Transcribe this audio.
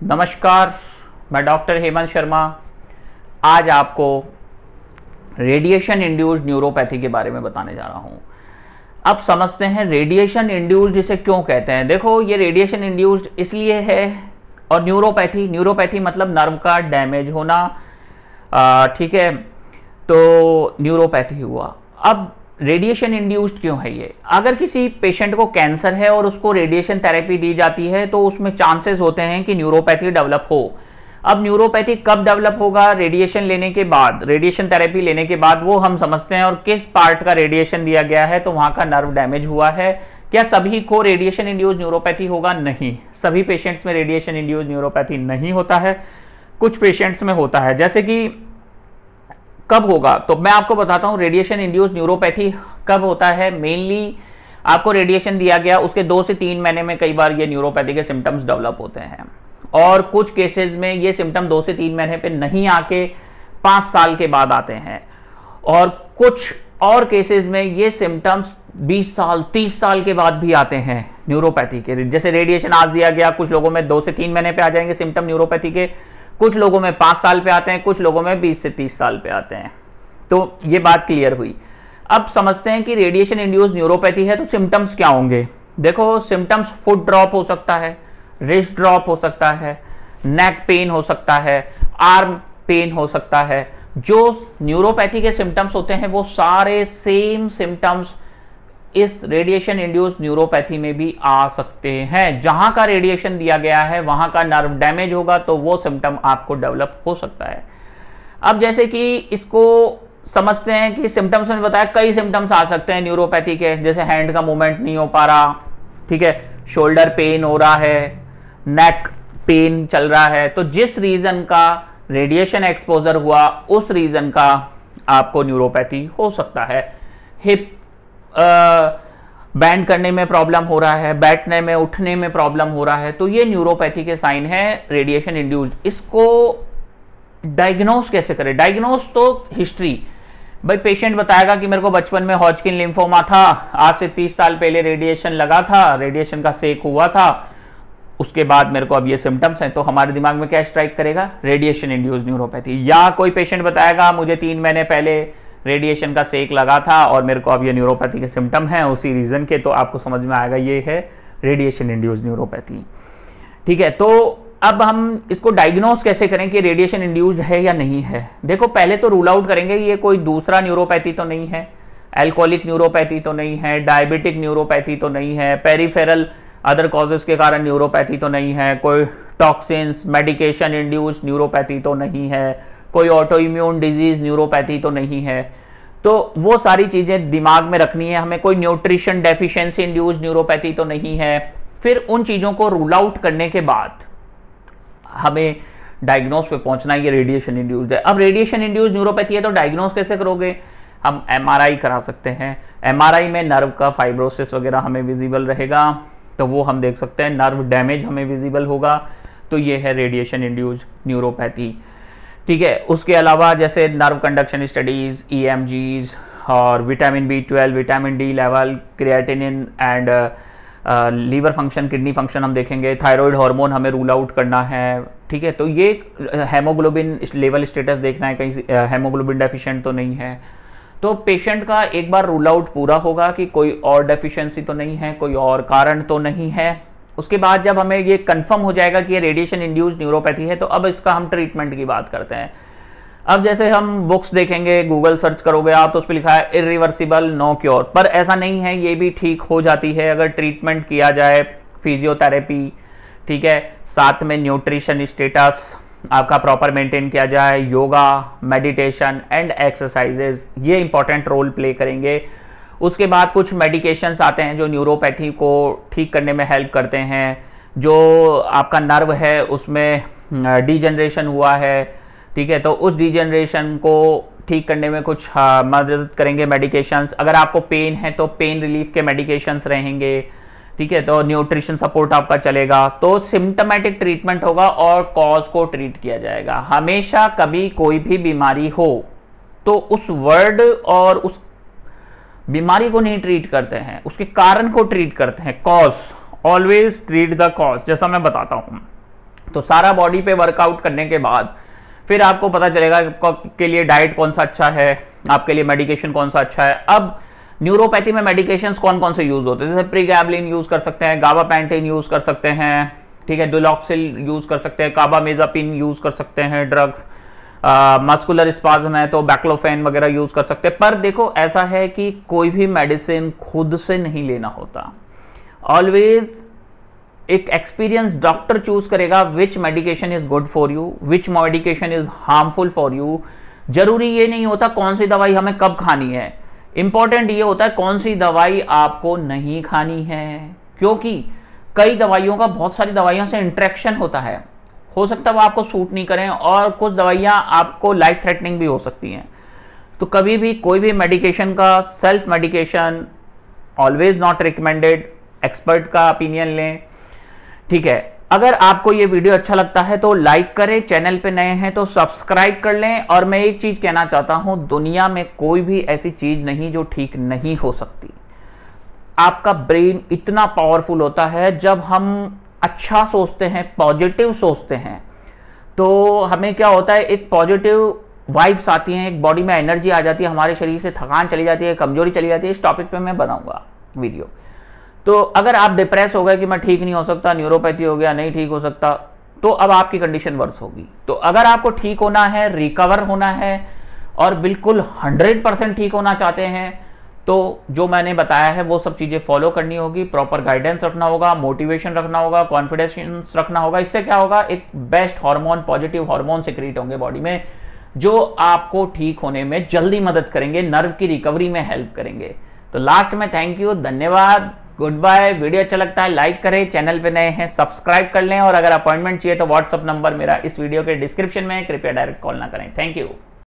नमस्कार, मैं डॉक्टर हेमंत शर्मा आज आपको रेडिएशन इंड्यूस्ड न्यूरोपैथी के बारे में बताने जा रहा हूं। अब समझते हैं रेडिएशन इंड्यूस्ड इसे क्यों कहते हैं। देखो, ये रेडिएशन इंड्यूस्ड इसलिए है, और न्यूरोपैथी मतलब नर्व का डैमेज होना, ठीक है, तो न्यूरोपैथी हुआ। अब रेडिएशन इंड्यूस्ड क्यों है ये? अगर किसी पेशेंट को कैंसर है और उसको रेडिएशन थेरेपी दी जाती है तो उसमें चांसेस होते हैं कि न्यूरोपैथी डेवलप हो। अब न्यूरोपैथी कब डेवलप होगा? रेडिएशन लेने के बाद, रेडिएशन थेरेपी लेने के बाद वो हम समझते हैं। और किस पार्ट का रेडिएशन दिया गया है तो वहां का नर्व डैमेज हुआ है। क्या सभी को रेडिएशन इंड्यूस्ड न्यूरोपैथी होगा? नहीं, सभी पेशेंट्स में रेडिएशन इंड्यूस्ड न्यूरोपैथी नहीं होता है, कुछ पेशेंट्स में होता है। जैसे कि कब होगा तो मैं आपको बताता हूं। रेडिएशन इंड्यूस्ड न्यूरोपैथी कब होता है? मेनली आपको रेडिएशन दिया गया उसके 2 से 3 महीने में कई बार ये न्यूरोपैथी के सिम्टम्स डेवलप होते हैं, और कुछ केसेस में ये सिम्टम 2 से 3 महीने पे नहीं आके 5 साल के बाद आते हैं, और कुछ और केसेस में ये सिम्टम्स 20 साल 30 साल के बाद भी आते हैं न्यूरोपैथी के। जैसे रेडिएशन आज दिया गया, कुछ लोगों में 2 से 3 महीने पे आ जाएंगे सिम्टम न्यूरोपैथी के, कुछ लोगों में 5 साल पे आते हैं, कुछ लोगों में 20 से 30 साल पे आते हैं। तो ये बात क्लियर हुई। अब समझते हैं कि रेडिएशन इंड्यूस्ड न्यूरोपैथी है तो सिम्टम्स क्या होंगे। देखो, सिम्टम्स फुट ड्रॉप हो सकता है, रिस्ट ड्रॉप हो सकता है, नेक पेन हो सकता है, आर्म पेन हो सकता है। जो न्यूरोपैथी के सिम्टम्स होते हैं वो सारे सेम सिम्टम्स इस रेडिएशन इंड्यूस्ड न्यूरोपैथी में भी आ सकते हैं। जहां का रेडिएशन दिया गया है वहां का नर्व डैमेज होगा तो वो सिम्टम आपको डेवलप हो सकता है। अब जैसे कि इसको समझते हैं कि सिम्टम्स में बताया कई सिम्टम्स आ सकते हैं न्यूरोपैथी के, जैसे हैंड का मूवमेंट नहीं हो पा रहा, ठीक है, शोल्डर पेन हो रहा है, नेक पेन चल रहा है। तो जिस रीजन का रेडिएशन एक्सपोजर हुआ उस रीजन का आपको न्यूरोपैथी हो सकता है। हिप बैंड करने में प्रॉब्लम हो रहा है, बैठने में उठने में प्रॉब्लम हो रहा है, तो ये न्यूरोपैथी के साइन है रेडिएशन इंड्यूस्ड। इसको डायग्नोस कैसे करें? डायग्नोस तो हिस्ट्री, भाई पेशेंट बताएगा कि मेरे को बचपन में हॉजकिन लिम्फोमा था, आज से 30 साल पहले रेडिएशन लगा था, रेडिएशन का सेक हुआ था, उसके बाद मेरे को अब ये सिम्टम्स हैं, तो हमारे दिमाग में क्या स्ट्राइक करेगा? Radiation induced neuropathy. या कोई पेशेंट बताएगा मुझे 3 महीने पहले रेडिएशन का सेक लगा था और मेरे को अब ये न्यूरोपैथी के सिम्टम हैं उसी रीजन के, तो आपको समझ में आएगा ये है रेडिएशन इंड्यूस्ड न्यूरोपैथी, ठीक है। तो अब हम इसको डायग्नोस कैसे करें कि रेडिएशन इंड्यूस्ड है या नहीं है? देखो, पहले तो रूल आउट करेंगे ये कोई दूसरा न्यूरोपैथी तो नहीं है, एल्कोहलिक न्यूरोपैथी तो नहीं है, डायबिटिक न्यूरोपैथी तो नहीं है, पेरिफेरल अदर कॉजेस के कारण न्यूरोपैथी तो नहीं है, कोई टॉक्सिन्स मेडिकेशन इंड्यूस्ड न्यूरोपैथी तो नहीं है, कोई ऑटो इम्यून डिजीज न्यूरोपैथी तो नहीं है। तो वो सारी चीजें दिमाग में रखनी है हमें। कोई न्यूट्रिशन डेफिशिएंसी इंड्यूस्ड न्यूरोपैथी तो नहीं है। फिर उन चीजों को रूल आउट करने के बाद हमें डायग्नोस पे पहुंचना है ये रेडिएशन इंड्यूस्ड है। अब रेडिएशन इंड्यूस्ड न्यूरोपैथी है तो डायग्नोस कैसे करोगे? हम एमआरआई करा सकते हैं। एमआरआई में नर्व का फाइब्रोसिस वगैरह हमें विजिबल रहेगा, तो वो हम देख सकते हैं। नर्व डैमेज हमें विजिबल होगा, तो ये है रेडिएशन इंड्यूस्ड न्यूरोपैथी, ठीक है। उसके अलावा जैसे नर्व कंडक्शन स्टडीज, ईएमजीज और vitamin B12, vitamin D level, creatinine and liver function, kidney function हम देखेंगे। थायराइड हार्मोन हमें रूल आउट करना है, ठीक है। तो ये हेमोग्लोबिन लेवल स्टेटस देखना है, कहीं हेमोग्लोबिन डेफिशिएंट तो नहीं है। तो पेशेंट का एक बार रूल आउट पूरा होगा कि कोई और डेफिशिएंसी तो नहीं है, कोई और कारण तो नहीं है। उसके बाद जब हमें ये कंफर्म हो जाएगा कि ये रेडिएशन इंड्यूस्ड न्यूरोपैथी है, तो अब इसका हम ट्रीटमेंट की बात करते हैं। अब जैसे हम बुक्स देखेंगे, गूगल सर्च करोगे आप तो उस पर लिखा है इरिवर्सिबल नो क्योर, पर ऐसा नहीं है, ये भी ठीक हो जाती है अगर ट्रीटमेंट किया जाए, फिजियोथेरेपी, ठीक है, साथ में न्यूट्रिशन स्टेटस आपका प्रॉपर मेंटेन किया जाए, योगा, मेडिटेशन एंड एक्सरसाइजेज, ये इंपॉर्टेंट रोल प्ले करेंगे। उसके बाद कुछ मेडिकेशंस आते हैं जो न्यूरोपैथी को ठीक करने में हेल्प करते हैं। जो आपका नर्व है उसमें डीजनरेशन हुआ है, ठीक है, तो उस डीजनरेशन को ठीक करने में कुछ मदद करेंगे मेडिकेशंस। अगर आपको पेन है तो पेन रिलीफ के मेडिकेशंस रहेंगे, ठीक है, तो न्यूट्रिशन सपोर्ट आपका चलेगा। तो सिम्टोमेटिक ट्रीटमेंट होगा और कॉज को ट्रीट किया जाएगा। हमेशा कभी कोई भी बीमारी हो तो उस वर्ड और उस बीमारी को नहीं ट्रीट करते हैं, उसके कारण को ट्रीट करते हैं। Cause, always treat the cause. जैसा मैं बताता हूं, तो सारा बॉडी पे वर्कआउट करने के बाद फिर आपको पता चलेगा के लिए डाइट कौन सा अच्छा है, आपके लिए मेडिकेशन कौन सा अच्छा है। अब न्यूरोपैथी में मेडिकेशंस कौन कौन से यूज होते हैं, जैसे प्रीगैबलिन यूज कर सकते हैं, गाबापेंटिन यूज कर सकते हैं, ठीक है, डुलॉक्सिल यूज कर सकते हैं, कार्बामेजापिन यूज कर सकते हैं, ड्रग्स मस्कुलर स्पाज्म है तो बैक्लोफेन वगैरह यूज कर सकते हैं। पर देखो ऐसा है कि कोई भी मेडिसिन खुद से नहीं लेना होता, ऑलवेज एक एक्सपीरियंस डॉक्टर चूज करेगा which medication is good for you, which medication is harmful for you. जरूरी ये नहीं होता कौन सी दवाई हमें कब खानी है, इंपॉर्टेंट ये होता है कौन सी दवाई आपको नहीं खानी है, क्योंकि कई दवाइयों का बहुत सारी दवाइयों से इंटरेक्शन होता है, हो सकता है वो आपको सूट नहीं करें, और कुछ दवाइयां आपको लाइफ थ्रेटनिंग भी हो सकती हैं। तो कभी भी कोई भी मेडिकेशन का self medication always not recommended, expert का ओपिनियन लें, ठीक है। अगर आपको ये वीडियो अच्छा लगता है तो लाइक करें, चैनल पे नए हैं तो सब्सक्राइब कर लें। और मैं एक चीज कहना चाहता हूं, दुनिया में कोई भी ऐसी चीज नहीं जो ठीक नहीं हो सकती। आपका ब्रेन इतना पावरफुल होता है, जब हम अच्छा सोचते हैं, पॉजिटिव सोचते हैं, तो हमें क्या होता है, एक पॉजिटिव वाइब्स आती हैं, एक बॉडी में एनर्जी आ जाती है, हमारे शरीर से थकान चली जाती है, कमजोरी चली जाती है। इस टॉपिक पे मैं बनाऊंगा वीडियो। तो अगर आप डिप्रेस हो गए कि मैं ठीक नहीं हो सकता, न्यूरोपैथी हो गया नहीं ठीक हो सकता, तो अब आपकी कंडीशन वर्स होगी। तो अगर आपको ठीक होना है, रिकवर होना है और बिल्कुल 100% ठीक होना चाहते हैं, तो जो मैंने बताया है वो सब चीजें फॉलो करनी होगी। प्रॉपर गाइडेंस रखना होगा, मोटिवेशन रखना होगा, कॉन्फिडेंस रखना होगा। इससे क्या होगा, एक best hormone, positive hormone secrete होंगे बॉडी में, जो आपको ठीक होने में जल्दी मदद करेंगे, नर्व की रिकवरी में हेल्प करेंगे। तो लास्ट में थैंक यू, धन्यवाद, गुड बाय। वीडियो अच्छा लगता है लाइक करें, चैनल पे नए हैं सब्सक्राइब कर लें, और अगर अपॉइंटमेंट चाहिए तो व्हाट्सअप नंबर मेरा इस वीडियो के डिस्क्रिप्शन में है, कृपया डायरेक्ट कॉल ना करें। Thank you.